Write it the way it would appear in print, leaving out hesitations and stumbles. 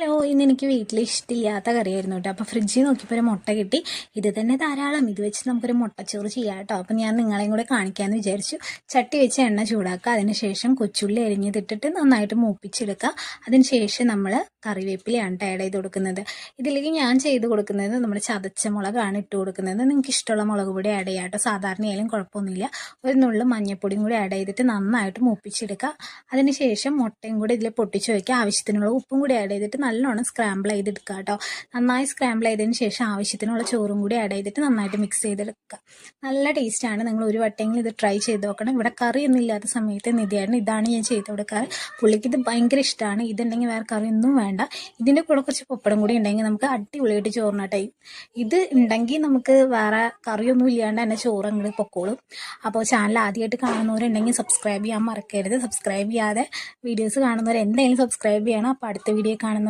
Hello, ഇന്ന് എനിക്ക് വീട്ടിൽ ഇഷ്ടമില്ലാത്ത കറിയായിരുന്നു കേട്ടോ. അപ്പോൾ ഫ്രിഡ്ജിൽ നോക്കിയപ്പോൾ ഒരു മുട്ട കിട്ടി. ഇത് തന്നെ ധാരാളം. ഇത് വെച്ച് നമുക്കൊരു മുട്ടച്ചോറ് ചെയ്യാം കേട്ടോ. അപ്പോൾ ഞാൻ നിങ്ങളെയും കൂടെ കാണിക്കാമെന്ന് വിചാരിച്ചു. ചട്ടി വെച്ച് എണ്ണ ചൂടാക്കുക. അതിനുശേഷം കൊച്ചുള്ളി അരിഞ്ഞതിട്ടിട്ട് നന്നായിട്ട് മൂപ്പിച്ചെടുക്കുക. അതിനുശേഷം നമ്മൾ കറിവേപ്പിലയാണ് ആഡ് ചെയ്ത് കൊടുക്കുന്നത്. ഇതിലേക്ക് ഞാൻ ചെയ്ത് കൊടുക്കുന്നത് നമ്മുടെ ചതച്ച മുളകാണ് ഇട്ട് കൊടുക്കുന്നത്. നിങ്ങൾക്ക് ഇഷ്ടമുള്ള മുളക് പൊടി ആഡ് ചെയ്യാം കേട്ടോ. സാധാരണയായാലും കുഴപ്പമൊന്നുമില്ല. ഒരു നുള്ളു മഞ്ഞൾപ്പൊടിയും കൂടി ആഡ് ചെയ്തിട്ട് നന്നായിട്ട് മൂപ്പിച്ചെടുക്കുക. അതിനുശേഷം മുട്ടയും കൂടി ഇതിൽ പൊട്ടിച്ച് വയ്ക്കുക. ആവശ്യത്തിനുള്ള ഉപ്പും കൂടി ആഡ് ചെയ്തിട്ട് നല്ലോണം സ്ക്രാമ്പിൾ ചെയ്തെടുക്കുക കേട്ടോ. നന്നായി സ്ക്രാമ്പിൾ ചെയ്തതിന് ശേഷം ആവശ്യത്തിനുള്ള ചോറും കൂടി ആഡ് ചെയ്തിട്ട് നന്നായിട്ട് മിക്സ് ചെയ്തെടുക്കുക. നല്ല ടേസ്റ്റാണ്. നിങ്ങൾ ഒരു വട്ടമെങ്കിലും ഇത് ട്രൈ ചെയ്ത് നോക്കണം. ഇവിടെ കറിയൊന്നും ഇല്ലാത്ത സമയത്ത് നിധിയായിരുന്നു ഇതാണ് ഞാൻ ചെയ്ത് കൊടുക്കാറ്. പുള്ളിക്ക് ഇത് ഭയങ്കര ഇഷ്ടമാണ്. ഇതുണ്ടെങ്കിൽ വേറെ കറിയൊന്നും വേണ്ട. ഇതിൻ്റെ കൂടെ കുറച്ച് പപ്പടം കൂടി ഉണ്ടെങ്കിൽ നമുക്ക് അടിപൊളിയായിട്ട് ചോറിനാട്ടെ. ഇത് ഉണ്ടെങ്കിൽ നമുക്ക് വേറെ കറിയൊന്നും ഇല്ലാണ്ട് തന്നെ ചോറ് അങ്ങോട്ട് പൊക്കോളും. അപ്പോൾ ചാനൽ ആദ്യമായിട്ട് കാണുന്നവരുണ്ടെങ്കിൽ സബ്സ്ക്രൈബ് ചെയ്യാൻ മറക്കരുത്. സബ്സ്ക്രൈബ് ചെയ്യാതെ വീഡിയോസ് കാണുന്നവർ എന്തായാലും സബ്സ്ക്രൈബ് ചെയ്യണം. അപ്പോൾ അടുത്ത വീഡിയോ കാണുന്നവർ